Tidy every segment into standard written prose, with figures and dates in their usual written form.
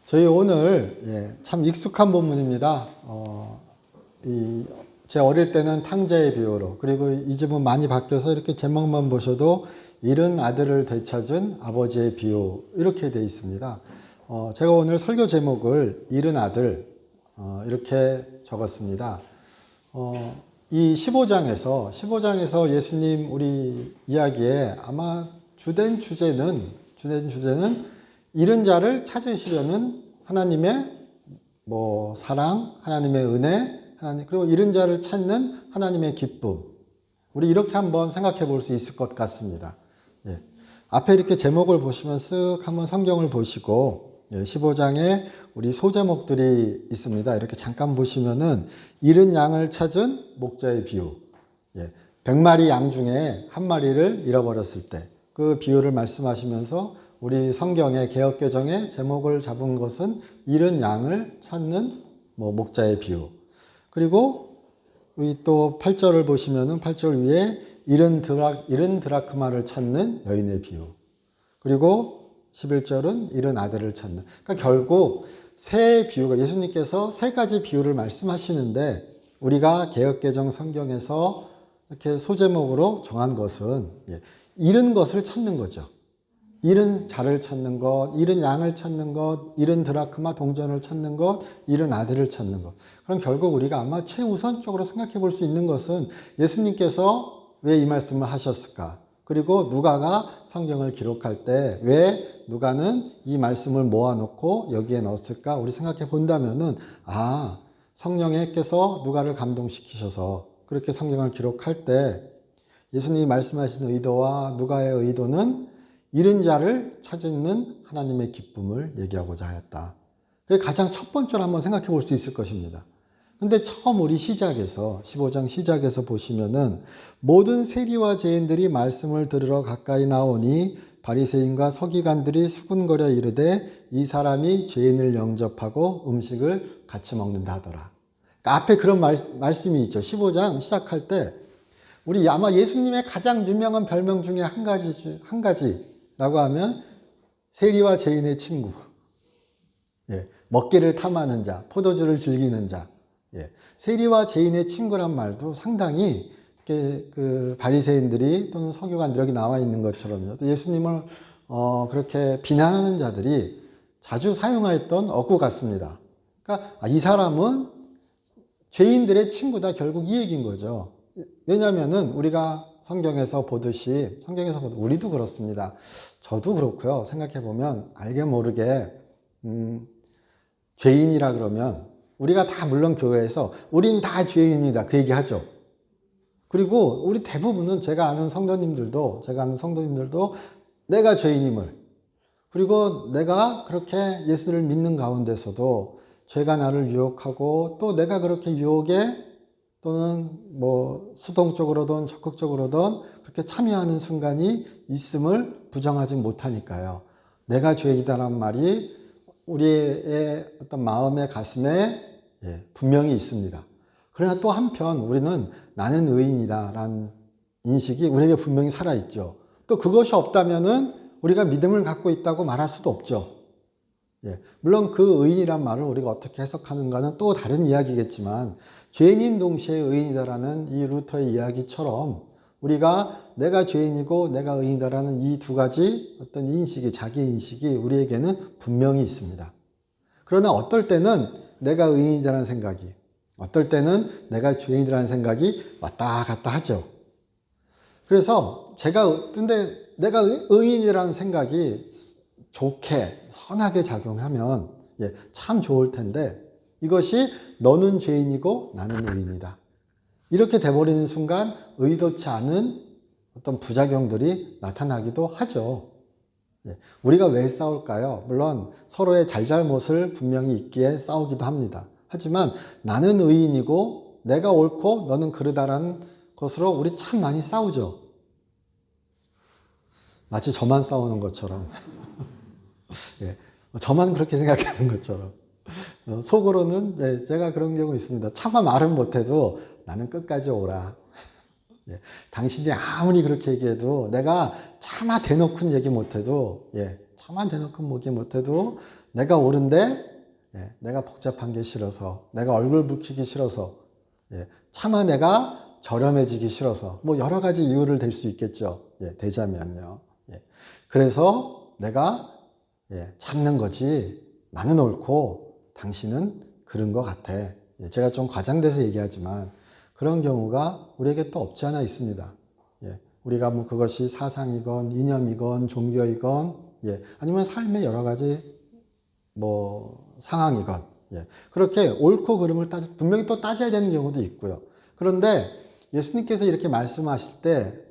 저희 오늘 참 익숙한 본문입니다. 제 어릴 때는 탕자의 비유로, 그리고 이 집은 많이 바뀌어서 이렇게 제목만 보셔도 잃은 아들을 되찾은 아버지의 비유 이렇게 되어 있습니다. 제가 오늘 설교 제목을 잃은 아들 이렇게 적었습니다. 이 15장에서 예수님 우리 이야기에 아마 주된 주제는 잃은 자를 찾으시려는 하나님의 사랑, 하나님의 은혜, 그리고 잃은 자를 찾는 하나님의 기쁨. 우리 이렇게 한번 생각해 볼 수 있을 것 같습니다. 앞에 이렇게 제목을 보시면 쓱 한번 성경을 보시고 15장에 우리 소제목들이 있습니다. 이렇게 잠깐 보시면은 잃은 양을 찾은 목자의 비유. 100마리 양 중에 한 마리를 잃어버렸을 때 그 비유를 말씀하시면서 우리 성경의 개역개정의 제목을 잡은 것은 잃은 양을 찾는 목자의 비유. 그리고 또 8절을 보시면은 8절 위에 잃은 드라크마를 찾는 여인의 비유. 그리고 11절은 잃은 아들을 찾는. 그러니까 결국 세 비유가 예수님께서 세 가지 비유를 말씀하시는데 우리가 개역개정 성경에서 이렇게 소제목으로 정한 것은 잃은 것을 찾는 거죠. 잃은 자를 찾는 것, 잃은 양을 찾는 것, 잃은 드라크마 동전을 찾는 것, 잃은 아들을 찾는 것. 그럼 결국 우리가 아마 최우선적으로 생각해 볼 수 있는 것은 예수님께서 왜 이 말씀을 하셨을까? 그리고 누가가 성경을 기록할 때 왜 누가는 이 말씀을 모아놓고 여기에 넣었을까? 우리 생각해 본다면은 성령께서 누가를 감동시키셔서 그렇게 성경을 기록할 때 예수님이 말씀하신 의도와 누가의 의도는 잃은 자를 찾는 하나님의 기쁨을 얘기하고자 하였다. 그게 가장 첫 번째로 한번 생각해 볼 수 있을 것입니다. 근데 처음 우리 시작에서 15장 시작에서 보시면은 모든 세리와 죄인들이 말씀을 들으러 가까이 나오니 바리새인과 서기관들이 수군거려 이르되 이 사람이 죄인을 영접하고 음식을 같이 먹는다 하더라. 그러니까 앞에 그런 말씀이 있죠. 15장 시작할 때 우리 아마 예수님의 가장 유명한 별명 중에 한 가지라고 하면 세리와 죄인의 친구. 먹기를 탐하는 자, 포도주를 즐기는 자. 세리와 죄인의 친구란 말도 상당히 그 바리새인들이 또는 서기관들이 여기 나와 있는 것처럼요. 또 예수님을 그렇게 비난하는 자들이 자주 사용하였던 어구 같습니다. 그러니까 이 사람은 죄인들의 친구다, 결국 이 얘기인 거죠. 왜냐하면은 우리가 성경에서 보듯이 우리도 그렇습니다. 저도 그렇고요. 생각해 보면 알게 모르게 죄인이라 그러면 우리가 다 물론 교회에서 우린 다 죄인입니다. 그 얘기 하죠. 그리고 우리 대부분은 제가 아는 성도님들도 내가 죄인임을, 그리고 내가 그렇게 예수를 믿는 가운데서도 죄가 나를 유혹하고 또 내가 그렇게 유혹에 또는 수동적으로든 적극적으로든 그렇게 참여하는 순간이 있음을 부정하지 못하니까요. 내가 죄인이다라는 말이 우리의 어떤 마음의 가슴에 분명히 있습니다. 그러나 또 한편 우리는 나는 의인이다라는 인식이 우리에게 분명히 살아있죠. 또 그것이 없다면은 우리가 믿음을 갖고 있다고 말할 수도 없죠. 물론 그 의인이란 말을 우리가 어떻게 해석하는가는 또 다른 이야기겠지만 죄인인 동시에 의인이다라는 이 루터의 이야기처럼 우리가 내가 죄인이고 내가 의인이다라는 이 두 가지 어떤 인식이, 자기 인식이 우리에게는 분명히 있습니다. 그러나 어떨 때는 내가 의인이라는 생각이, 어떨 때는 내가 죄인이라는 생각이 왔다 갔다 하죠. 그래서 근데 내가 의인이라는 생각이 좋게, 선하게 작용하면 참 좋을 텐데 이것이 너는 죄인이고 나는 의인이다. 이렇게 돼버리는 순간 의도치 않은 어떤 부작용들이 나타나기도 하죠. 우리가 왜 싸울까요? 물론 서로의 잘잘못을 분명히 있기에 싸우기도 합니다. 하지만 나는 의인이고 내가 옳고 너는 그르다라는 것으로 우리 참 많이 싸우죠. 마치 저만 싸우는 것처럼. 저만 그렇게 생각하는 것처럼. 속으로는 제가 그런 경우 있습니다. 차마 말은 못해도 나는 끝까지 오라. 당신이 아무리 그렇게 얘기해도 내가 차마 대놓고는 얘기 못해도 저만 대놓고 먹이 못해도 내가 옳은데 예, 내가 복잡한 게 싫어서, 내가 얼굴 붉히기 싫어서, 예, 차마 내가 저렴해지기 싫어서, 뭐 여러 가지 이유를 댈 수 있겠죠. 예, 되자면요. 예, 그래서 내가 예, 참는 거지. 나는 옳고 당신은 그런 것 같아. 예, 제가 좀 과장돼서 얘기하지만 그런 경우가 우리에게 또 없지 않아 있습니다. 예, 우리가 뭐 그것이 사상이건 이념이건 종교이건 예, 아니면 삶의 여러 가지 뭐 상황이건 예, 그렇게 옳고 그름을 분명히 또 따져야 되는 경우도 있고요. 그런데 예수님께서 이렇게 말씀하실 때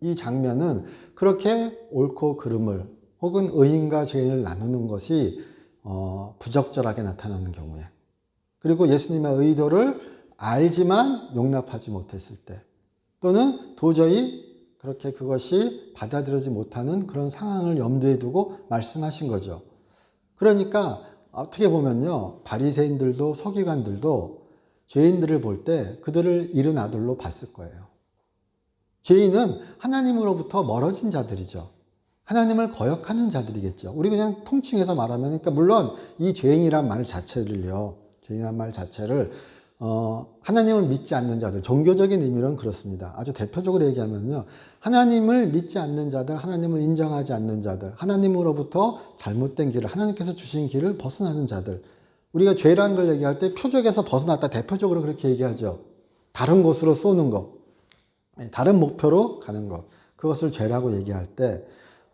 이 장면은 그렇게 옳고 그름을 혹은 의인과 죄인을 나누는 것이 부적절하게 나타나는 경우에, 그리고 예수님의 의도를 알지만 용납하지 못했을 때, 또는 도저히 그렇게 그것이 받아들여지지 못하는 그런 상황을 염두에 두고 말씀하신 거죠. 그러니까 어떻게 보면요, 바리새인들도 서기관들도 죄인들을 볼 때 그들을 이른 아들로 봤을 거예요. 죄인은 하나님으로부터 멀어진 자들이죠. 하나님을 거역하는 자들이겠죠. 우리 그냥 통칭해서 말하면, 그러니까 물론 이 죄인이란 말 자체를요, 죄인이란 말 자체를 하나님을 믿지 않는 자들, 종교적인 의미로는 그렇습니다. 아주 대표적으로 얘기하면요, 하나님을 믿지 않는 자들, 하나님을 인정하지 않는 자들, 하나님으로부터 잘못된 길을, 하나님께서 주신 길을 벗어나는 자들. 우리가 죄라는 걸 얘기할 때 표적에서 벗어났다, 대표적으로 그렇게 얘기하죠. 다른 곳으로 쏘는 것, 다른 목표로 가는 것, 그것을 죄라고 얘기할 때,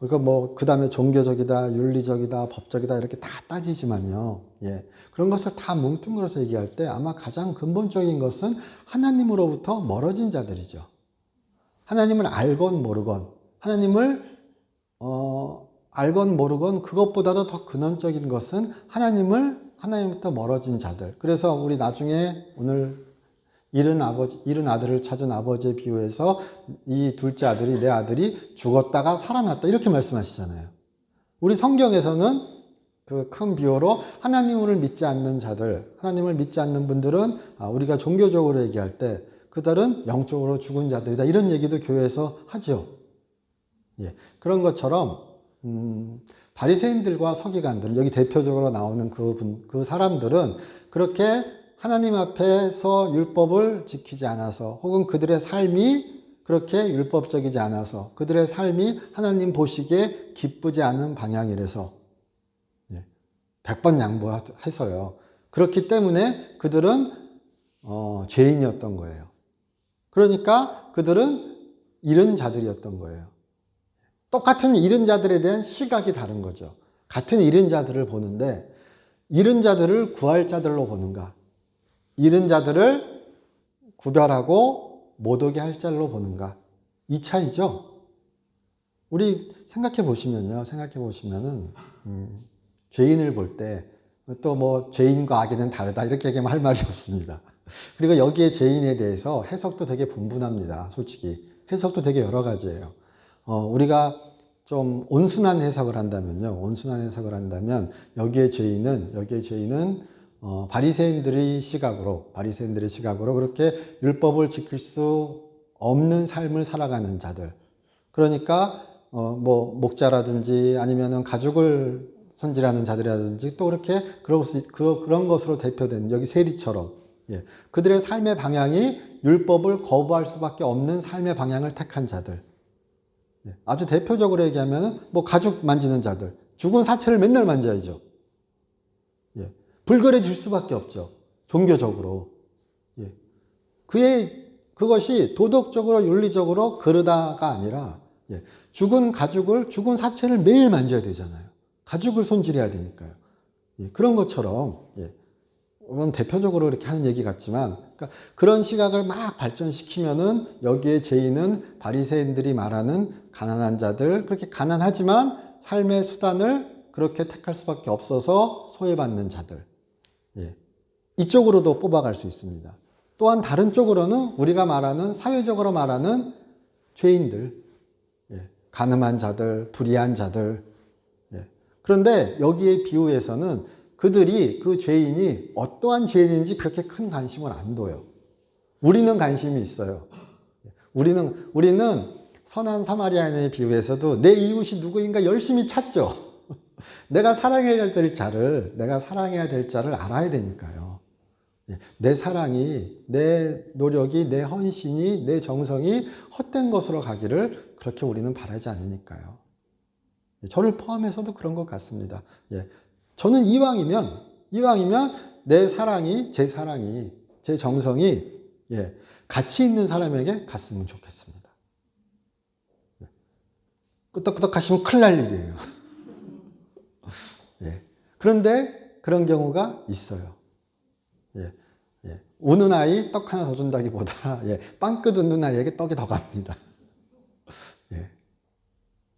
우리가 뭐 그 다음에 종교적이다, 윤리적이다, 법적이다 이렇게 다 따지지만요. 예, 그런 것을 다 뭉뚱그려서 얘기할 때 아마 가장 근본적인 것은 하나님으로부터 멀어진 자들이죠. 하나님을 알건 모르건, 하나님을 알건 모르건, 그것보다도 더 근원적인 것은 하나님부터 멀어진 자들. 그래서 우리 나중에 오늘 잃은 아들을 찾은 아버지의 비유에서 이 둘째 아들이, 내 아들이 죽었다가 살아났다, 이렇게 말씀하시잖아요. 우리 성경에서는 그 큰 비유로 하나님을 믿지 않는 자들, 하나님을 믿지 않는 분들은 우리가 종교적으로 얘기할 때 그들은 영적으로 죽은 자들이다, 이런 얘기도 교회에서 하죠. 예, 그런 것처럼 바리새인들과 서기관들, 여기 대표적으로 나오는 그 사람들은 그렇게 하나님 앞에서 율법을 지키지 않아서, 혹은 그들의 삶이 그렇게 율법적이지 않아서, 그들의 삶이 하나님 보시기에 기쁘지 않은 방향이라서 100번 양보해서요. 그렇기 때문에 그들은 죄인이었던 거예요. 그러니까 그들은 잃은 자들이었던 거예요. 똑같은 잃은 자들에 대한 시각이 다른 거죠. 같은 잃은 자들을 보는데 잃은 자들을 구할 자들로 보는가, 잃은 자들을 구별하고 못 오게 할 자로 보는가, 이 차이죠. 우리 생각해 보시면은 죄인을 볼 때 또 뭐 죄인과 악인은 다르다 이렇게 얘기하면 할 말이 없습니다. 그리고 여기에 죄인에 대해서 해석도 되게 분분합니다. 솔직히 해석도 되게 여러 가지예요. 우리가 좀 온순한 해석을 한다면요, 여기에 죄인은 바리새인들의 시각으로 그렇게 율법을 지킬 수 없는 삶을 살아가는 자들. 그러니까 뭐 목자라든지 아니면은 가죽을 손질하는 자들이라든지, 또 그렇게 그런 것으로 대표되는, 여기 세리처럼, 예, 그들의 삶의 방향이 율법을 거부할 수밖에 없는 삶의 방향을 택한 자들. 예, 아주 대표적으로 얘기하면은 뭐 가죽 만지는 자들, 죽은 사체를 맨날 만져야죠. 예, 불결해질 수밖에 없죠. 종교적으로. 예. 그것이 도덕적으로 윤리적으로 그러다가 아니라, 예, 죽은 사체를 매일 만져야 되잖아요. 가죽을 손질해야 되니까요. 예, 그런 것처럼, 예, 대표적으로 이렇게 하는 얘기 같지만, 그러니까 그런 시각을 막 발전시키면은 여기에 죄인은 바리새인들이 말하는 가난한 자들, 그렇게 가난하지만 삶의 수단을 그렇게 택할 수밖에 없어서 소외받는 자들, 예, 이쪽으로도 뽑아갈 수 있습니다. 또한 다른 쪽으로는 우리가 말하는, 사회적으로 말하는 죄인들, 예, 가늠한 자들, 불의한 자들. 예. 그런데 여기에 비유에서는 그 죄인이 어떠한 죄인인지 그렇게 큰 관심을 안 둬요. 우리는 관심이 있어요. 우리는 선한 사마리아인의 비유에서도 내 이웃이 누구인가 열심히 찾죠. 내가 사랑해야 될 자를 알아야 되니까요. 내 사랑이, 내 노력이, 내 헌신이, 내 정성이 헛된 것으로 가기를 그렇게 우리는 바라지 않으니까요. 저를 포함해서도 그런 것 같습니다. 저는 이왕이면 내 사랑이, 제 정성이 가치 있는 사람에게 갔으면 좋겠습니다. 끄덕끄덕 하시면 큰일 날 일이에요. 그런데 그런 경우가 있어요. 우는 아이 떡 하나 더 준다기보다 빵 끄덕는 아이에게 떡이 더 갑니다.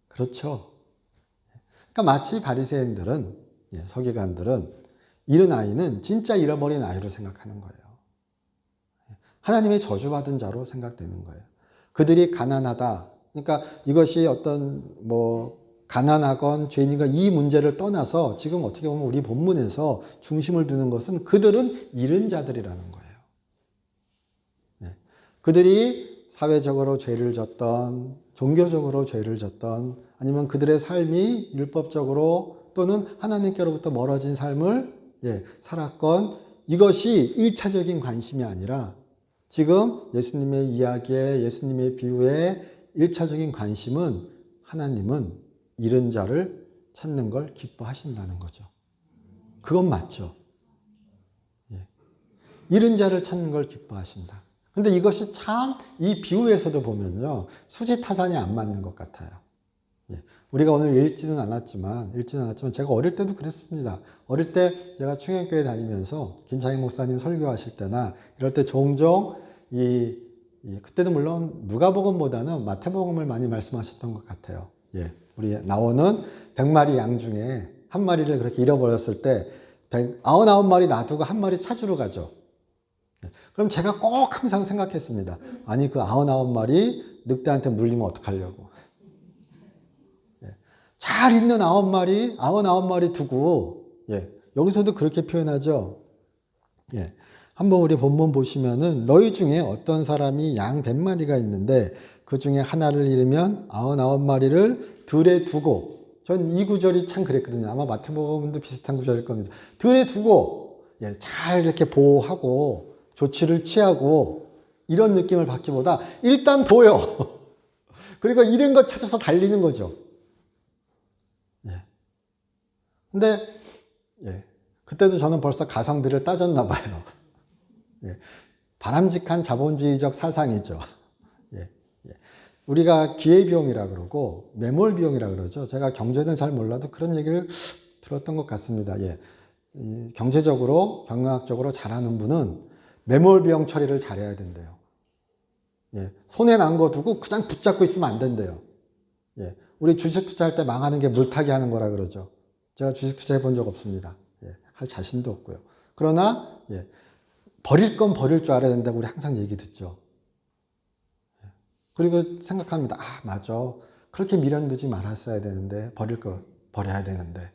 그렇죠. 그러니까 마치 바리새인들은, 서기관들은 잃은 아이는 진짜 잃어버린 아이로 생각하는 거예요. 하나님의 저주받은 자로 생각되는 거예요. 그들이 가난하다. 그러니까 이것이 어떤 가난하건 죄인이건 이 문제를 떠나서 지금 어떻게 보면 우리 본문에서 중심을 두는 것은 그들은 잃은 자들이라는 거예요. 그들이 사회적으로 죄를 졌던, 종교적으로 죄를 졌던, 아니면 그들의 삶이 율법적으로 또는 하나님께로부터 멀어진 삶을 살았건, 이것이 1차적인 관심이 아니라 지금 예수님의 이야기에, 예수님의 비유에 1차적인 관심은 하나님은 잃은 자를 찾는 걸 기뻐하신다는 거죠. 그건 맞죠. 잃은 자를 찾는 걸 기뻐하신다. 근데 이것이 참 이 비유에서도 보면요, 수지타산이 안 맞는 것 같아요. 우리가 오늘 읽지는 않았지만 제가 어릴 때도 그랬습니다. 어릴 때 제가 충현교회 다니면서 김창희 목사님 설교하실 때나 이럴 때 종종 그때도 물론 누가복음보다는 마태복음을 많이 말씀하셨던 것 같아요. 우리 나오는 100마리 양 중에 한 마리를 그렇게 잃어버렸을 때 99마리 놔두고 한 마리 찾으러 가죠. 그럼 제가 꼭 항상 생각했습니다. 아니, 그 99마리 늑대한테 물리면 어떡하려고. 잘 있는 99마리 두고, 여기서도 그렇게 표현하죠. 한번 우리 본문 보시면은 너희 중에 어떤 사람이 양 100마리가 있는데 그 중에 하나를 잃으면 99마리를 들에 두고, 전 이 구절이 참 그랬거든요. 아마 마태복음도 비슷한 구절일 겁니다. 들에 두고 잘 이렇게 보호하고 조치를 취하고 이런 느낌을 받기보다 일단 둬요. 그리고 잃은 것 찾아서 달리는 거죠. 근데 그때도 저는 벌써 가성비를 따졌나 봐요. 바람직한 자본주의적 사상이죠. 우리가 기회비용이라 그러고 매몰비용이라 그러죠. 제가 경제는 잘 몰라도 그런 얘기를 들었던 것 같습니다. 경제적으로, 경영학적으로 잘하는 분은 매몰비용 처리를 잘해야 된대요. 손에 난 거 두고 그냥 붙잡고 있으면 안 된대요. 우리 주식 투자할 때 망하는 게 물타기 하는 거라 그러죠. 제가 주식 투자 해본 적 없습니다. 할 자신도 없고요. 그러나 버릴 건 버릴 줄 알아야 된다고 우리 항상 얘기 듣죠. 그리고 생각합니다. 맞아. 그렇게 미련 두지 말았어야 되는데, 버릴 거 버려야 되는데.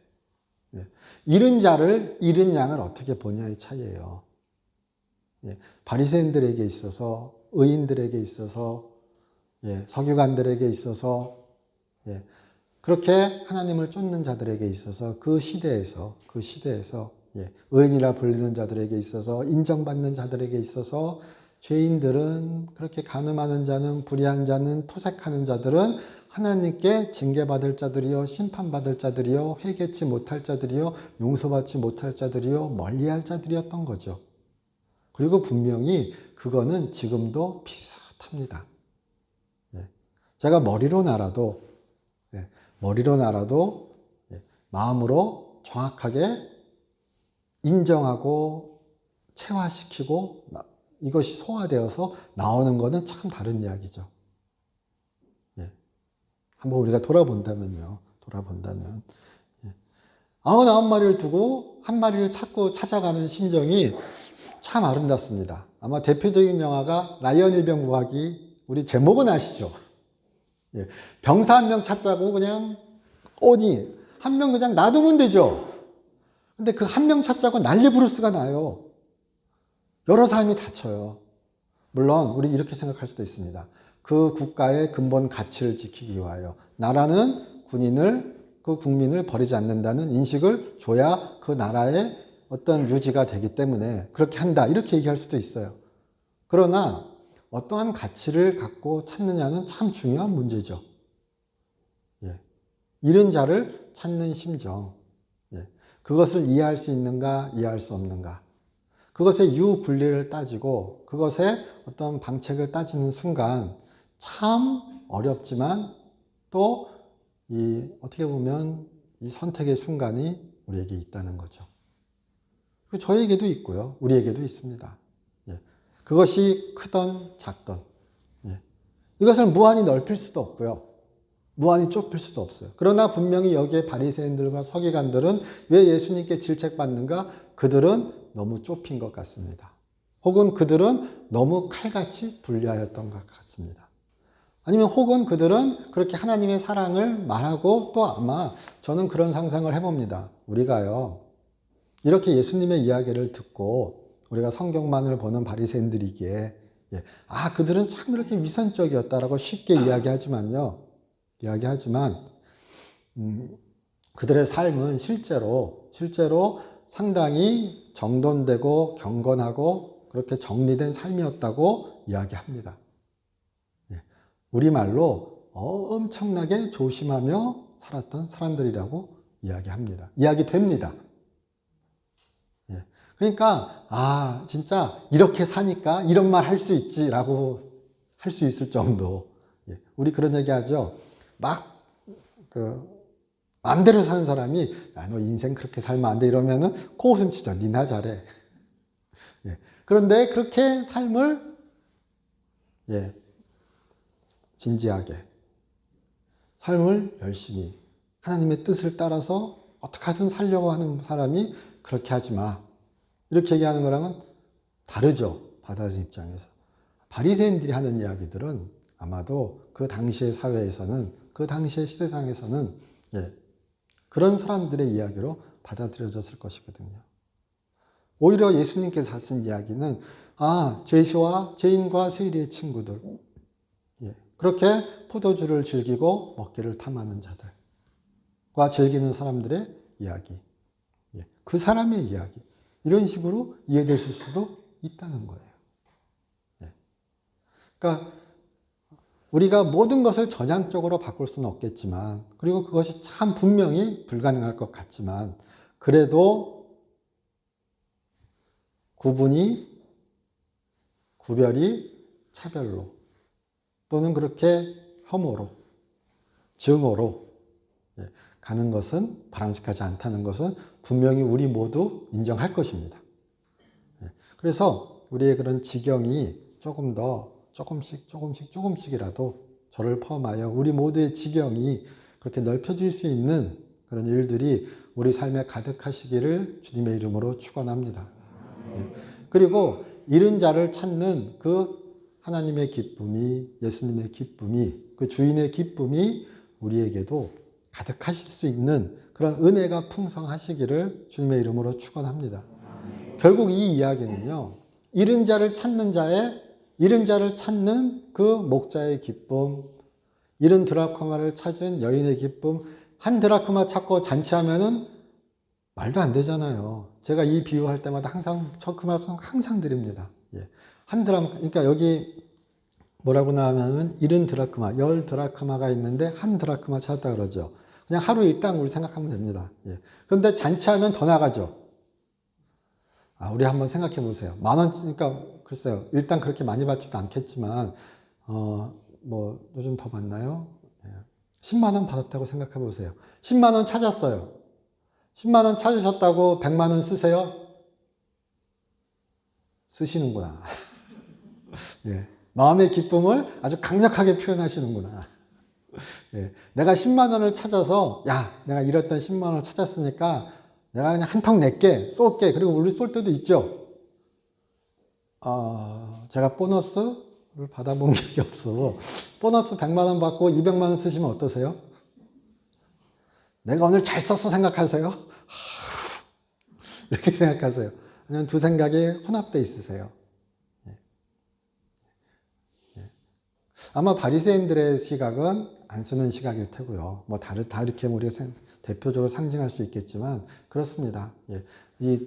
잃은 자를, 잃은 양을 어떻게 보냐의 차이예요. 바리새인들에게 있어서, 의인들에게 있어서, 서기관들에게 있어서, 그렇게 하나님을 쫓는 자들에게 있어서 그 시대에서 의인이라 불리는 자들에게 있어서, 인정받는 자들에게 있어서, 죄인들은, 그렇게 간음하는 자는, 불의한 자는, 토색하는 자들은 하나님께 징계받을 자들이요, 심판받을 자들이요, 회개치 못할 자들이요, 용서받지 못할 자들이요, 멀리할 자들이었던 거죠. 그리고 분명히 그거는 지금도 비슷합니다. 제가 머리로 날아도 마음으로 정확하게 인정하고 체화시키고 이것이 소화되어서 나오는 것은 참 다른 이야기죠. 한번 우리가 돌아본다면 99마리를 두고 한 마리를 찾고 찾아가는 심정이 참 아름답습니다. 아마 대표적인 영화가 라이언 일병 구하기, 우리 제목은 아시죠? 병사 한 명 찾자고 그냥 한 명 그냥 놔두면 되죠. 근데 그 한 명 찾자고 난리 부르스가 나요. 여러 사람이 다쳐요. 물론 우리 이렇게 생각할 수도 있습니다. 그 국가의 근본 가치를 지키기 위하여 나라는 군인을 그 국민을 버리지 않는다는 인식을 줘야 그 나라의 어떤 유지가 되기 때문에 그렇게 한다 이렇게 얘기할 수도 있어요. 그러나 어떠한 가치를 갖고 찾느냐는 참 중요한 문제죠. 예. 잃은 자를 찾는 심정. 예. 그것을 이해할 수 있는가, 이해할 수 없는가. 그것의 유분리를 따지고 그것의 어떤 방책을 따지는 순간 참 어렵지만 또 어떻게 보면 이 선택의 순간이 우리에게 있다는 거죠. 저에게도 있고요. 우리에게도 있습니다. 예. 그것이 크던 작던. 예. 이것을 무한히 넓힐 수도 없고요. 무한히 좁힐 수도 없어요. 그러나 분명히 여기에 바리새인들과 서기관들은 왜 예수님께 질책받는가? 그들은 너무 좁힌 것 같습니다. 혹은 그들은 너무 칼같이 분리하였던 것 같습니다. 아니면 혹은 그들은 그렇게 하나님의 사랑을 말하고 또 아마 저는 그런 상상을 해봅니다. 우리가요. 이렇게 예수님의 이야기를 듣고 우리가 성경만을 보는 바리새인들이기에 그들은 참 이렇게 위선적이었다라고 쉽게 이야기하지만 그들의 삶은 실제로 상당히 정돈되고 경건하고 그렇게 정리된 삶이었다고 이야기합니다. 우리말로 엄청나게 조심하며 살았던 사람들이라고 이야기합니다. 이야기됩니다. 그러니까 진짜 이렇게 사니까 이런 말 할 수 있지라고 할 수 있을 정도. 우리 그런 얘기하죠. 막 마음대로 사는 사람이 너 인생 그렇게 살면 안 돼 이러면은 코웃음 치죠. 니나 잘해. 그런데 그렇게 삶을 진지하게 삶을 열심히 하나님의 뜻을 따라서 어떻게든 살려고 하는 사람이 그렇게 하지 마. 이렇게 얘기하는 거랑은 다르죠. 받아들인 입장에서. 바리새인들이 하는 이야기들은 아마도 그 당시의 사회에서는 그 당시의 시대상에서는 그런 사람들의 이야기로 받아들여졌을 것이거든요. 오히려 예수님께서 하신 이야기는 죄인과 세리의 친구들 그렇게 포도주를 즐기고 먹기를 탐하는 자들과 즐기는 사람들의 이야기 그 사람의 이야기 이런 식으로 이해되실 수도 있다는 거예요. 그러니까 우리가 모든 것을 전향적으로 바꿀 수는 없겠지만 그리고 그것이 참 분명히 불가능할 것 같지만 그래도 구별이 차별로 또는 그렇게 혐오로 증오로 가는 것은 바람직하지 않다는 것은 분명히 우리 모두 인정할 것입니다. 그래서 우리의 그런 지경이 조금 더 조금씩이라도 저를 포함하여 우리 모두의 지경이 그렇게 넓혀질 수 있는 그런 일들이 우리 삶에 가득하시기를 주님의 이름으로 축원합니다. 그리고 잃은 자를 찾는 그 하나님의 기쁨이 예수님의 기쁨이 그 주인의 기쁨이 우리에게도 가득하실 수 있는 그런 은혜가 풍성하시기를 주님의 이름으로 축원합니다. 결국 이 이야기는요. 잃은 자를 찾는 그 목자의 기쁨, 잃은 드라크마를 찾은 여인의 기쁨, 한 드라크마 찾고 잔치하면은 말도 안 되잖아요. 제가 이 비유할 때마다 항상 그 말씀 항상 드립니다. 그러니까 여기 뭐라고 나오면은 잃은 드라크마, 10드라크마가 있는데 한 드라크마 찾았다 그러죠. 그냥 하루 일당 우리 생각하면 됩니다. 그런데 잔치하면 더 나가죠. 우리 한번 생각해 보세요. 10,000원, 그러니까 글쎄요. 일단 그렇게 많이 받지도 않겠지만, 요즘 더 받나요? 10만 원 받았다고 생각해 보세요. 10만 원 찾았어요. 10만 원 찾으셨다고 100만 원 쓰세요? 쓰시는구나. 마음의 기쁨을 아주 강력하게 표현하시는구나. 내가 10만 원을 찾아서, 내가 잃었던 10만 원을 찾았으니까 내가 그냥 한턱 낼게, 쏠게. 그리고 우리 쏠 때도 있죠. 제가 보너스를 받아본 적이 없어서 보너스 100만 원 받고 200만 원 쓰시면 어떠세요? 내가 오늘 잘 썼어 생각하세요? 이렇게 생각하세요. 아니면 두 생각이 혼합되어 있으세요. 아마 바리새인들의 시각은 안 쓰는 시각일 테고요. 뭐 다 이렇게 우리가 대표적으로 상징할 수 있겠지만 그렇습니다. 예.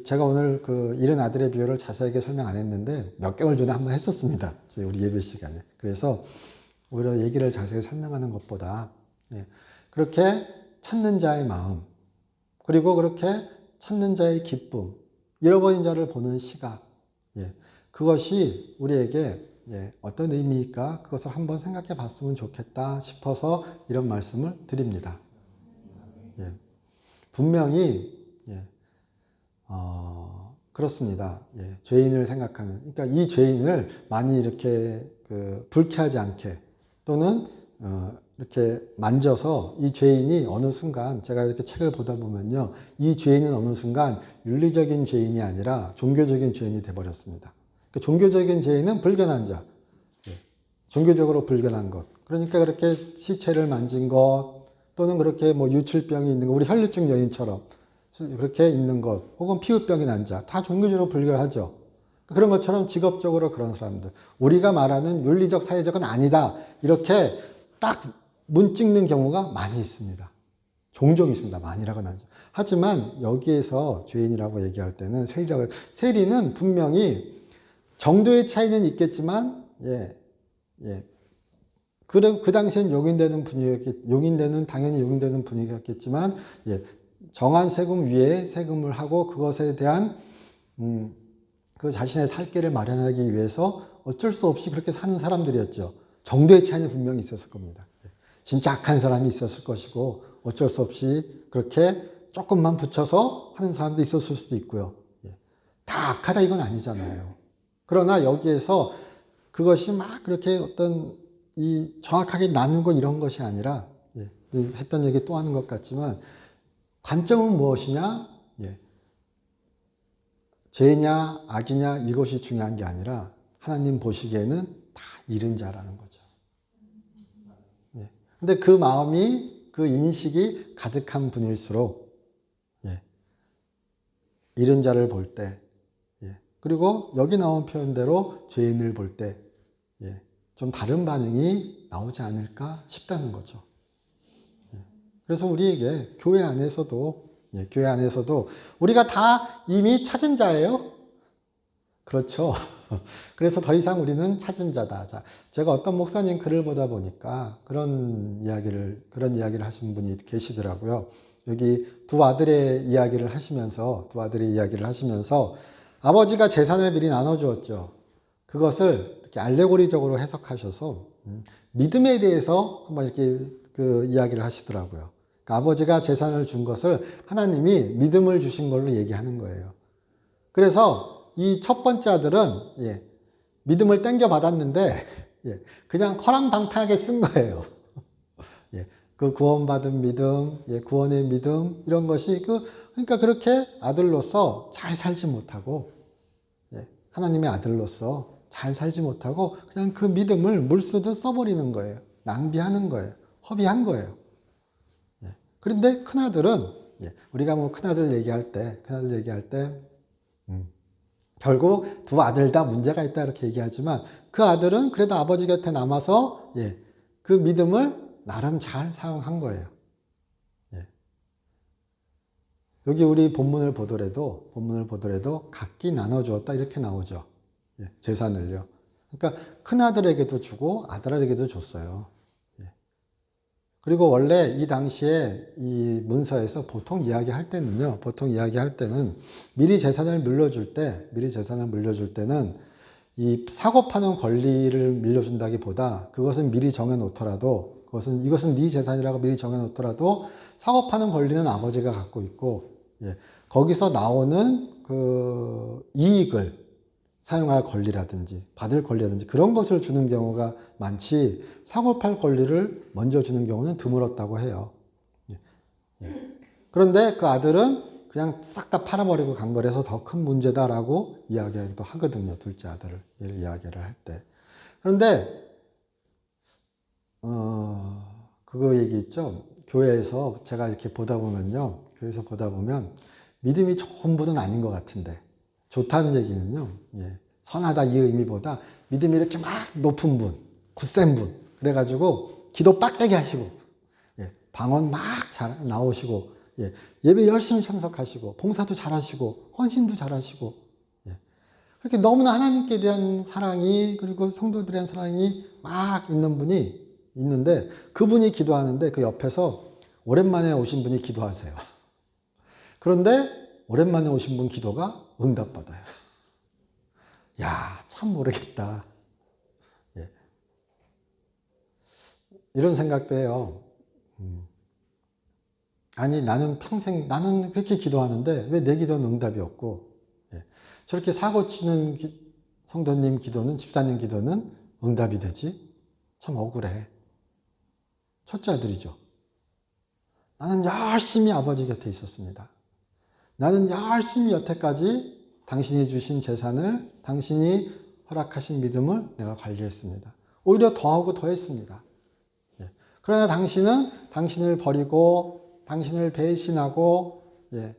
제가 오늘 그 잃은 아들의 비유를 자세하게 설명 안 했는데 몇 개월 전에 한번 했었습니다. 우리 예배 시간에. 그래서 오히려 얘기를 자세히 설명하는 것보다 예. 그렇게 찾는 자의 마음, 그리고 그렇게 찾는 자의 기쁨, 잃어버린 자를 보는 시각, 예. 그것이 우리에게 예. 어떤 의미일까? 그것을 한번 생각해 봤으면 좋겠다 싶어서 이런 말씀을 드립니다. 예. 분명히 예. 그렇습니다. 예. 죄인을 생각하는, 그러니까 이 죄인을 많이 이렇게 불쾌하지 않게 또는 이렇게 만져서 이 죄인이 어느 순간 제가 이렇게 책을 보다 보면요, 이 죄인은 어느 순간 윤리적인 죄인이 아니라 종교적인 죄인이 돼버렸습니다. 그러니까 종교적인 죄인은 불견한 자, 예. 종교적으로 불견한 것. 그러니까 그렇게 시체를 만진 것 또는 그렇게 뭐 유출병이 있는 것, 우리 혈류증 여인처럼 그렇게 있는 것, 혹은 피부병이 난 자, 다 종교적으로 불결하죠. 그런 것처럼 직업적으로 그런 사람들, 우리가 말하는 윤리적, 사회적은 아니다, 이렇게 딱 문 찍는 경우가 많이 있습니다. 종종 있습니다. 많이라고는 하죠. 하지만 여기에서 죄인이라고 얘기할 때는 세리는 분명히 정도의 차이는 있겠지만, 그 당시엔 당연히 용인되는 분위기였겠지만, 정한 세금 위에 세금을 하고 그것에 대한 그 자신의 살 길을 마련하기 위해서 어쩔 수 없이 그렇게 사는 사람들이었죠. 정도의 차이는 분명히 있었을 겁니다. 진짜 악한 사람이 있었을 것이고 어쩔 수 없이 그렇게 조금만 붙여서 하는 사람도 있었을 수도 있고요. 다 악하다 이건 아니잖아요. 그러나 여기에서 그것이 막 그렇게 어떤 정확하게 나누고 이런 것이 아니라 했던 얘기 또 하는 것 같지만 관점은 무엇이냐? 죄냐 악이냐 이것이 중요한 게 아니라 하나님 보시기에는 다 잃은 자라는 거죠. 근데 그 마음이, 그 인식이 가득한 분일수록 잃은 자를 볼 때, 그리고 여기 나온 표현대로 죄인을 볼 때 좀 다른 반응이 나오지 않을까 싶다는 거죠. 그래서 우리에게 교회 안에서도 우리가 다 이미 찾은 자예요. 그렇죠. 그래서 더 이상 우리는 찾은 자다. 자, 제가 어떤 목사님 글을 보다 보니까 그런 이야기를 하신 분이 계시더라고요. 여기 두 아들의 이야기를 하시면서 아버지가 재산을 미리 나눠주었죠. 그것을 이렇게 알레고리적으로 해석하셔서 믿음에 대해서 한번 이렇게 그 이야기를 하시더라고요. 그러니까 아버지가 재산을 준 것을 하나님이 믿음을 주신 걸로 얘기하는 거예요. 그래서 이 첫 번째 아들은 믿음을 땡겨 받았는데 그냥 허랑방탕하게 쓴 거예요. 그 구원받은 믿음, 구원의 믿음 이런 것이 그러니까 그렇게 아들로서 잘 살지 못하고 하나님의 아들로서 잘 살지 못하고 그냥 그 믿음을 물 쓰듯 써버리는 거예요. 낭비하는 거예요. 허비한 거예요. 그런데 큰아들은 우리가 뭐 큰아들 얘기할 때 결국 두 아들 다 문제가 있다 이렇게 얘기하지만 그 아들은 그래도 아버지 곁에 남아서 그 믿음을 나름 잘 사용한 거예요. 여기 우리 본문을 보더라도 각기 나눠주었다 이렇게 나오죠. 재산을요. 그러니까 큰아들에게도 주고 아들에게도 줬어요. 그리고 원래 이 당시에 이 문서에서 보통 이야기할 때는 미리 재산을 물려줄 때는 이 사고 파는 권리를 밀려준다기보다 그것은 미리 정해놓더라도 이것은 네 재산이라고 미리 정해놓더라도 사고 파는 권리는 아버지가 갖고 있고 거기서 나오는 그 이익을 사용할 권리라든지 받을 권리라든지 그런 것을 주는 경우가 많지 사고 팔 권리를 먼저 주는 경우는 드물었다고 해요. 그런데 그 아들은 그냥 싹 다 팔아버리고 간 거라서 더 큰 문제다라고 이야기하기도 하거든요. 둘째 아들을 이야기를 할 때. 그런데 그거 얘기 있죠. 교회에서 제가 이렇게 보다 보면 믿음이 좋은 분은 아닌 것 같은데 좋다는 얘기는요. 선하다 이 의미보다 믿음이 이렇게 막 높은 분, 굳센 분, 그래가지고 기도 빡세게 하시고, 예, 방언 막 잘 나오시고, 예, 예배 열심히 참석하시고, 봉사도 잘하시고, 헌신도 잘하시고, 예. 그렇게 너무나 하나님께 대한 사랑이, 그리고 성도들에 대한 사랑이 막 있는 분이 있는데, 그분이 기도하는데 그 옆에서 오랜만에 오신 분이 기도하세요. 그런데 오랜만에 오신 분 기도가 응답받아요. 야, 참 모르겠다. 예. 이런 생각도 해요. 아니, 나는 그렇게 기도하는데 왜 내 기도는 응답이 없고, 예. 저렇게 사고 치는 성도님 기도는, 집사님 기도는 응답이 되지? 참 억울해. 첫째 아들이죠. 나는 열심히 아버지 곁에 있었습니다. 나는 열심히 여태까지 당신이 주신 재산을, 당신이 허락하신 믿음을 내가 관리했습니다. 오히려 더하고 더했습니다. 예. 그러나 당신은 당신을 버리고, 당신을 배신하고, 예,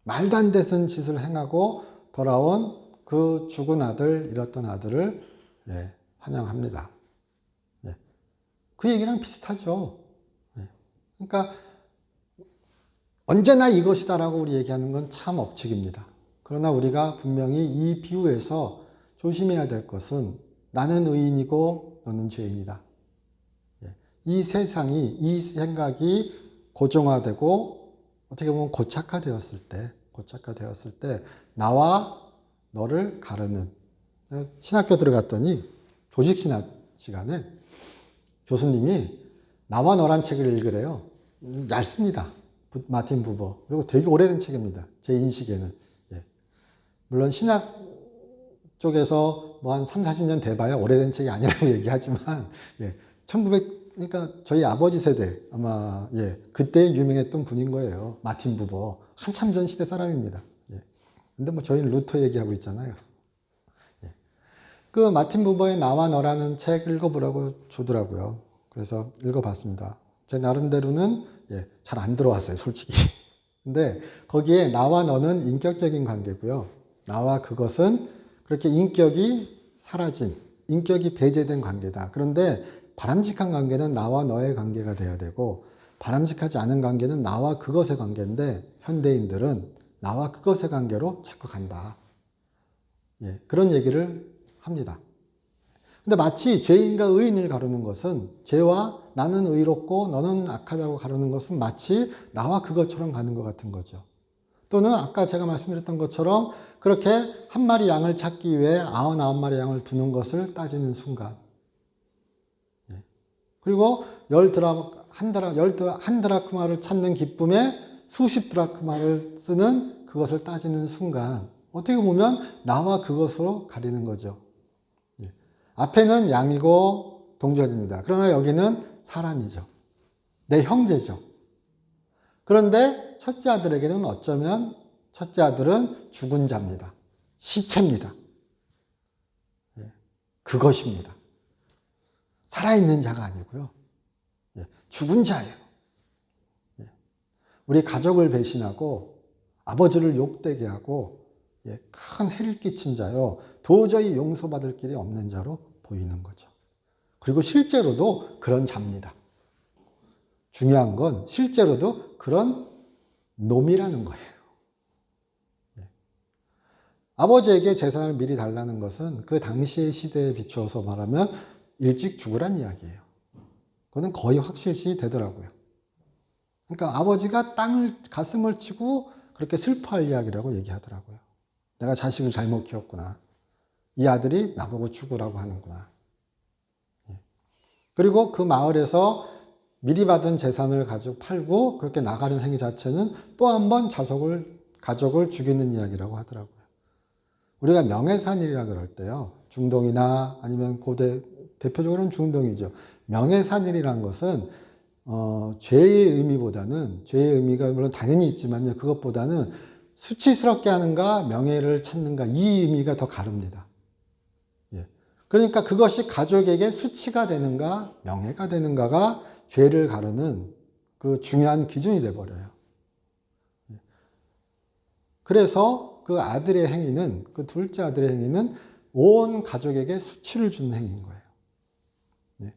말도 안 되는 짓을 행하고 돌아온 그 죽은 아들, 잃었던 아들을, 예, 환영합니다. 예. 그 얘기랑 비슷하죠. 예. 그러니까 언제나 이것이다라고 우리 얘기하는 건 참 억측입니다. 그러나 우리가 분명히 이 비유에서 조심해야 될 것은 나는 의인이고 너는 죄인이다. 이 세상이, 이 생각이 고정화되고 어떻게 보면 고착화되었을 때 나와 너를 가르는, 신학교 들어갔더니 조직신학 시간에 교수님이 나와 너란 책을 읽으래요. 얇습니다. 마틴 부버. 그리고 되게 오래된 책입니다. 제 인식에는. 예. 물론 신학 쪽에서 뭐 한 3, 40년 돼봐야 오래된 책이 아니라고 얘기하지만, 예. 1900, 그러니까 저희 아버지 세대 아마, 예, 그때 유명했던 분인 거예요. 마틴 부버. 한참 전 시대 사람입니다. 예. 근데 뭐 저희는 루터 얘기하고 있잖아요. 예. 그 마틴 부버의 나와 너라는 책 읽어보라고 주더라고요. 그래서 읽어봤습니다. 제 나름대로는, 예, 잘 안 들어왔어요, 솔직히. 근데 거기에 나와 너는 인격적인 관계고요. 나와 그것은 그렇게 인격이 사라진, 인격이 배제된 관계다. 그런데 바람직한 관계는 나와 너의 관계가 돼야 되고, 바람직하지 않은 관계는 나와 그것의 관계인데, 현대인들은 나와 그것의 관계로 자꾸 간다. 예, 그런 얘기를 합니다. 근데 마치 죄인과 의인을 가르는 것은, 죄와 나는 의롭고 너는 악하다고 가르는 것은 마치 나와 그것처럼 가는 것 같은 거죠. 또는 아까 제가 말씀드렸던 것처럼 그렇게 한 마리 양을 찾기 위해 99마리 양을 두는 것을 따지는 순간, 예. 그리고 한 드라크마를 찾는 기쁨에 수십 드라크마를 쓰는 그것을 따지는 순간, 어떻게 보면 나와 그것으로 가리는 거죠. 앞에는 양이고 동전입니다. 그러나 여기는 사람이죠. 내 형제죠. 그런데 첫째 아들에게는 어쩌면 첫째 아들은 죽은 자입니다. 시체입니다. 그것입니다. 살아있는 자가 아니고요. 죽은 자예요. 우리 가족을 배신하고 아버지를 욕되게 하고 큰 해를 끼친 자요. 도저히 용서받을 길이 없는 자로 보이는 거죠. 그리고 실제로도 그런 자입니다. 중요한 건 실제로도 그런 놈이라는 거예요. 아버지에게 재산을 미리 달라는 것은 그 당시의 시대에 비추어서 말하면 일찍 죽으란 이야기예요. 그거는 거의 확실시 되더라고요. 그러니까 아버지가 가슴을 치고 그렇게 슬퍼할 이야기라고 얘기하더라고요. 내가 자식을 잘못 키웠구나. 이 아들이 나보고 죽으라고 하는구나. 그리고 그 마을에서 미리 받은 재산을 가지고 팔고 그렇게 나가는 행위 자체는 또 한 번 가족을 죽이는 이야기라고 하더라고요. 우리가 명예산일이라 그럴 때요. 중동이나 아니면 고대, 대표적으로는 중동이죠. 명예산일이란 것은 죄의 의미보다는, 죄의 의미가 물론 당연히 있지만요. 그것보다는 수치스럽게 하는가 명예를 찾는가 이 의미가 더 가릅니다. 예. 그러니까 그것이 가족에게 수치가 되는가 명예가 되는가가 죄를 가르는 그 중요한 기준이 돼버려요. 예. 그래서 그 아들의 행위는, 그 둘째 아들의 행위는 온 가족에게 수치를 주는 행위인 거예요.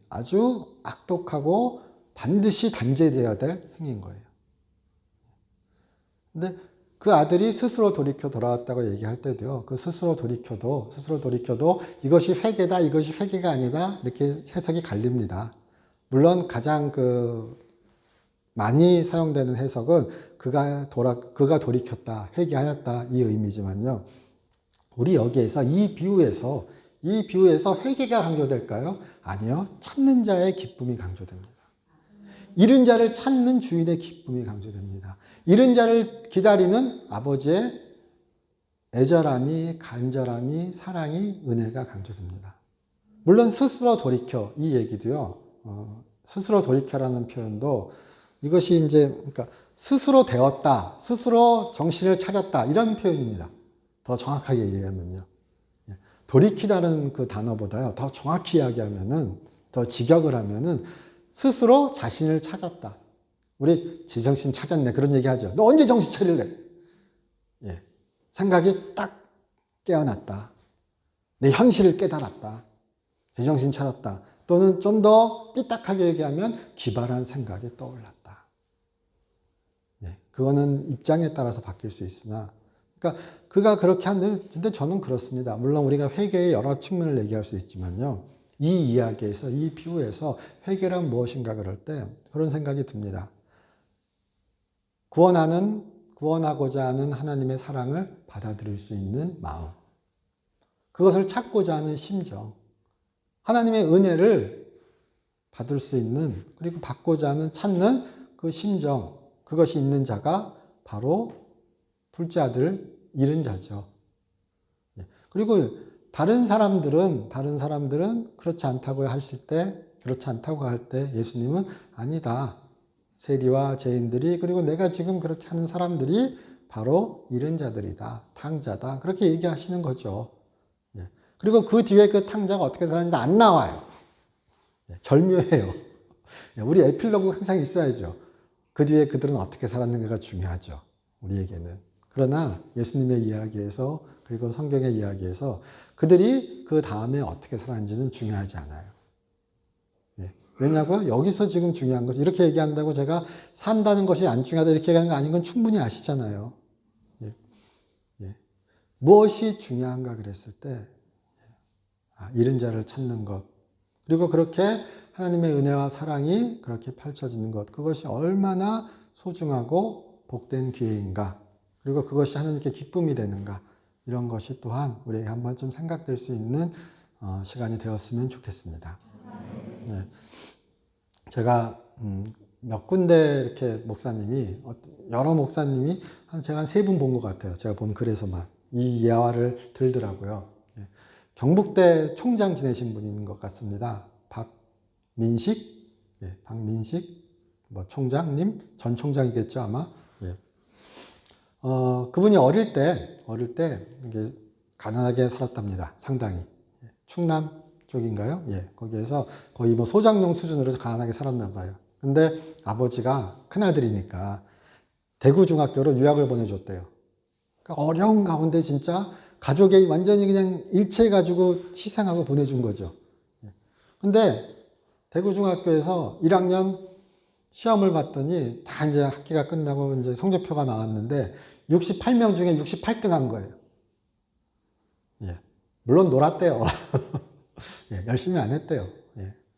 아주 악독하고 반드시 단죄되어야 될 행위인 거예요. 근데 그 아들이 스스로 돌이켜 돌아왔다고 얘기할 때도요, 그 스스로 돌이켜도 이것이 회개다, 이것이 회개가 아니다, 이렇게 해석이 갈립니다. 물론 가장 많이 사용되는 해석은 그가 돌이켰다, 회개하였다, 이 의미지만요. 우리 여기에서 이 비유에서 회개가 강조될까요? 아니요. 찾는 자의 기쁨이 강조됩니다. 잃은 자를 찾는 주인의 기쁨이 강조됩니다. 잃은 자를 기다리는 아버지의 애절함이, 간절함이, 사랑이, 은혜가 강조됩니다. 물론 스스로 돌이켜, 이 얘기도요. 스스로 돌이켜라는 표현도 이것이 이제 그러니까 스스로 되었다, 스스로 정신을 차렸다, 이런 표현입니다. 더 정확하게 얘기하면요. 돌이키다는 그 단어보다요, 더 정확히 이야기하면은, 더 직역을 하면은, 스스로 자신을 찾았다. 우리 제정신 찾았네. 그런 얘기 하죠. 너 언제 정신 차릴래? 예. 생각이 딱 깨어났다. 내 현실을 깨달았다. 제정신 차렸다. 또는 좀 더 삐딱하게 얘기하면 기발한 생각이 떠올랐다. 예. 그거는 입장에 따라서 바뀔 수 있으나, 그러니까 그가 그렇게 한데, 근데 저는 그렇습니다. 물론 우리가 회개의 여러 측면을 얘기할 수 있지만요. 이 이야기에서, 이 비유에서 회개란 무엇인가 그럴 때 그런 생각이 듭니다. 구원하고자 하는 하나님의 사랑을 받아들일 수 있는 마음. 그것을 찾고자 하는 심정. 하나님의 은혜를 받을 수 있는, 그리고 받고자 하는 찾는 그 심정. 그것이 있는 자가 바로 둘째 아들 잃은 자죠. 그리고 다른 사람들은 그렇지 않다고 할 때 예수님은 아니다. 세리와 죄인들이, 그리고 내가 지금 그렇게 하는 사람들이 바로 잃은 자들이다. 탕자다. 그렇게 얘기하시는 거죠. 그리고 그 뒤에 그 탕자가 어떻게 살았는지 안 나와요. 절묘해요. 우리 에필로그 항상 있어야죠. 그 뒤에 그들은 어떻게 살았는가가 중요하죠. 우리에게는. 그러나 예수님의 이야기에서, 그리고 성경의 이야기에서 그들이 그 다음에 어떻게 살았는지는 중요하지 않아요. 왜냐고요? 여기서 지금 중요한 것이, 이렇게 얘기한다고 제가 산다는 것이 안 중요하다 이렇게 얘기하는 거 아닌 건 충분히 아시잖아요. 무엇이 중요한가 그랬을 때, 잃은 자를 찾는 것, 그리고 그렇게 하나님의 은혜와 사랑이 그렇게 펼쳐지는 것, 그것이 얼마나 소중하고 복된 기회인가, 그리고 그것이 하나님께 기쁨이 되는가, 이런 것이 또한 우리에게 한번 좀 생각될 수 있는 시간이 되었으면 좋겠습니다. 제가 몇 군데 이렇게 목사님이, 여러 목사님이 제가 한 3분 본 것 같아요. 제가 본 글에서만 이 예화를 들더라고요. 경북대 총장 지내신 분인 것 같습니다. 박민식 총장님, 전 총장이겠죠 아마. 그분이 어릴 때 이게 가난하게 살았답니다. 상당히. 충남 쪽인가요? 거기에서 거의 뭐 소장농 수준으로 가난하게 살았나 봐요. 근데 아버지가 큰아들이니까 대구중학교로 유학을 보내줬대요. 그러니까 어려운 가운데 진짜 가족이 완전히 그냥 일체해가지고 희생하고 보내준 거죠. 근데 대구중학교에서 1학년 시험을 봤더니 다 이제 학기가 끝나고 이제 성적표가 나왔는데 68명 중에 68등 한 거예요. 물론 놀았대요. 열심히 안 했대요.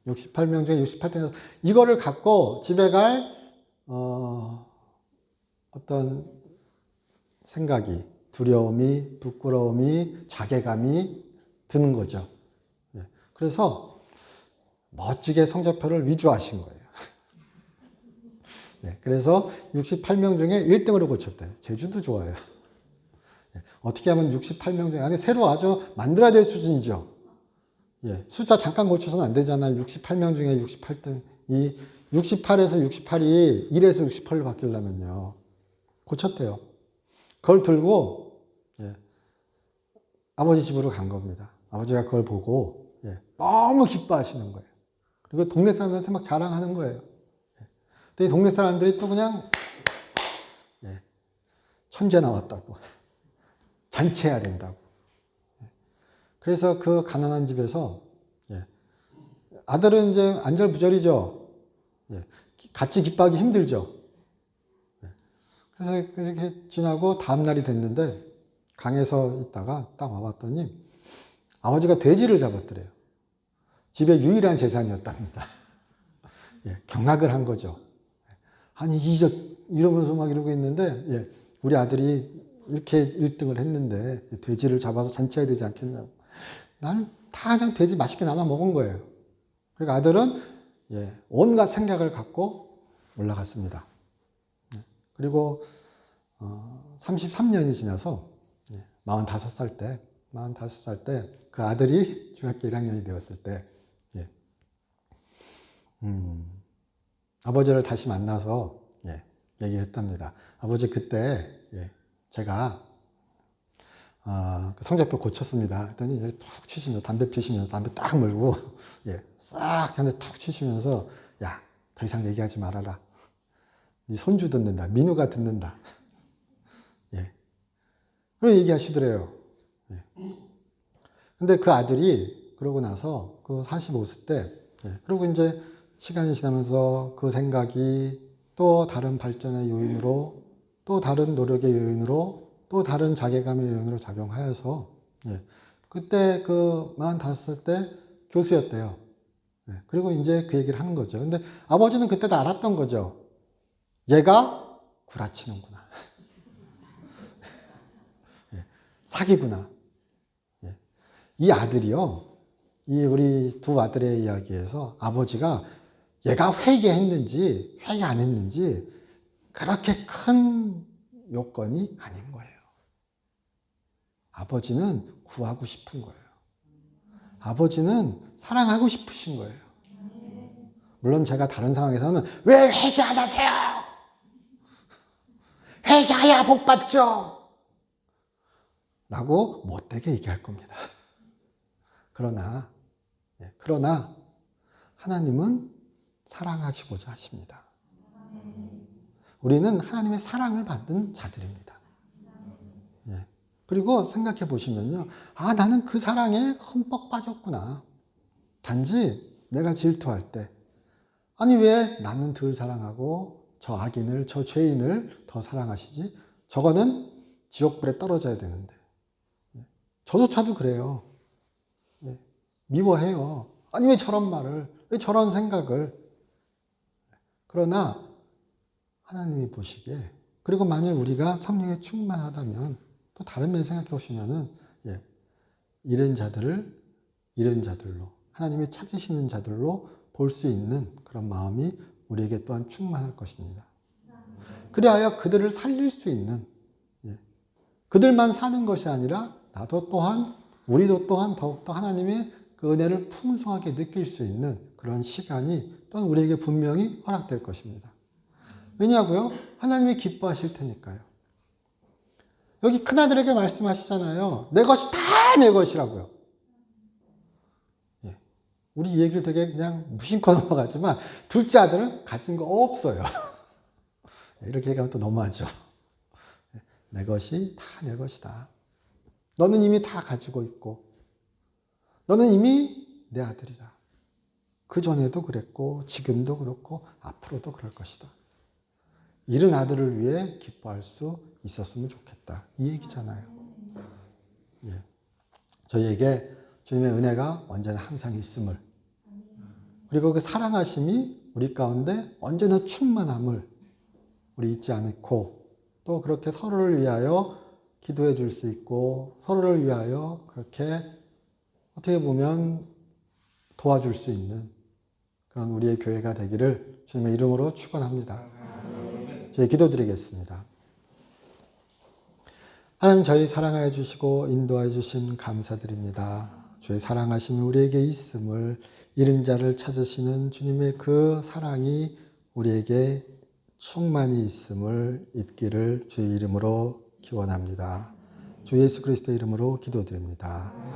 68명 중에 68등에서 이거를 갖고 집에 갈 어떤 생각이, 두려움이, 부끄러움이, 자괴감이 드는 거죠. 그래서 멋지게 성적표를 위조하신 거예요. 그래서 68명 중에 1등으로 고쳤대요. 제주도 좋아요. 어떻게 하면 68명 중에, 아니, 새로 아주 만들어야 될 수준이죠. 숫자 잠깐 고쳐서는 안 되잖아요. 68명 중에 68등. 이 68에서 68이 1에서 68로 바뀌려면요. 고쳤대요. 그걸 들고, 아버지 집으로 간 겁니다. 아버지가 그걸 보고, 너무 기뻐하시는 거예요. 그리고 동네 사람들한테 막 자랑하는 거예요. 근데 동네 사람들이 또 그냥, 천재 나왔다고. 잔치해야 된다고. 그래서 그 가난한 집에서 아들은 이제 안절부절이죠. 예. 같이 기뻐하기 힘들죠. 예. 그래서 이렇게 지나고 다음 날이 됐는데 강에서 있다가 딱 와봤더니 아버지가 돼지를 잡았더래요. 집의 유일한 재산이었답니다. 예. 경악을 한 거죠. 아니 이러면서 막 이러고 있는데 예. 우리 아들이 이렇게 1등을 했는데 돼지를 잡아서 잔치해야 되지 않겠냐고. 나는 다 그냥 돼지 맛있게 나눠 먹은 거예요. 그러니까 아들은 예, 온갖 생각을 갖고 올라갔습니다. 예, 그리고 33년이 지나서 예, 45살 때 그 아들이 중학교 1학년이 되었을 때 예, 아버지를 다시 만나서 예, 얘기했답니다. 아버지 그때 예, 제가 그 성적표 고쳤습니다. 했더니 이제 툭 치시면서 담배 피시면서 담배 딱 물고 예, 싹 한대 툭 치시면서 야, 더 이상 얘기하지 말아라. 네 손주 듣는다. 민우가 듣는다. 예. 그런 얘기하시더래요. 예. 근데 그 아들이 그러고 나서 그 45세 때 예, 그리고 이제 시간이 지나면서 그 생각이 또 다른 발전의 요인으로 또 다른 노력의 요인으로 또 다른 자괴감의 요인으로 작용하여서 예, 그때 그 45살 때 교수였대요. 예, 그리고 이제 그 얘기를 하는 거죠. 근데 아버지는 그때도 알았던 거죠. 얘가 구라치는구나. 예, 사기구나. 예, 이 아들이요. 이 우리 두 아들의 이야기에서 아버지가 얘가 회개했는지 회개 안 했는지 그렇게 큰 요건이 아닌 거예요. 아버지는 구하고 싶은 거예요. 아버지는 사랑하고 싶으신 거예요. 물론 제가 다른 상황에서는 왜 회개 안 하세요? 회개해야 복 받죠. 라고 못되게 얘기할 겁니다. 그러나 하나님은 사랑하시고자 하십니다. 우리는 하나님의 사랑을 받는 자들입니다. 예. 그리고 생각해 보시면요. 아, 나는 그 사랑에 흠뻑 빠졌구나. 단지 내가 질투할 때. 아니, 왜 나는 덜 사랑하고 저 악인을, 저 죄인을 더 사랑하시지? 저거는 지옥불에 떨어져야 되는데. 예. 저조차도 그래요. 예. 미워해요. 아니, 왜 저런 말을, 왜 저런 생각을. 그러나 하나님이 보시기에, 그리고 만일 우리가 성령에 충만하다면 또 다른 면에 생각해 보시면은 예, 이런 자들을 이런 자들로 하나님이 찾으시는 자들로 볼 수 있는 그런 마음이 우리에게 또한 충만할 것입니다. 그리하여 그들을 살릴 수 있는 예, 그들만 사는 것이 아니라 나도 또한 우리도 또한 더욱더 하나님의 그 은혜를 풍성하게 느낄 수 있는 그런 시간이 또한 우리에게 분명히 허락될 것입니다. 왜냐고요? 하나님이 기뻐하실 테니까요. 여기 큰아들에게 말씀하시잖아요. 내 것이 다 내 것이라고요. 예. 우리 이 얘기를 되게 그냥 무심코 넘어가지만 둘째 아들은 가진 거 없어요. 이렇게 얘기하면 또 너무하죠. 내 것이 다 내 것이다. 너는 이미 다 가지고 있고 너는 이미 내 아들이다. 그전에도 그랬고 지금도 그렇고 앞으로도 그럴 것이다. 이런 아들을 위해 기뻐할 수 있었으면 좋겠다. 이 얘기잖아요. 예. 저희에게 주님의 은혜가 언제나 항상 있음을 그리고 그 사랑하심이 우리 가운데 언제나 충만함을 우리 잊지 않고 또 그렇게 서로를 위하여 기도해 줄 수 있고 서로를 위하여 그렇게 어떻게 보면 도와줄 수 있는 그런 우리의 교회가 되기를 주님의 이름으로 축원합니다. 저희 기도드리겠습니다. 하나님 저희 사랑하여 주시고 인도하여 주심 감사드립니다. 주의 사랑하심이 우리에게 있음을 잃은 자를 찾으시는 주님의 그 사랑이 우리에게 충만히 있음을 잊기를 주의 이름으로 기원합니다. 주 예수 그리스도의 이름으로 기도드립니다.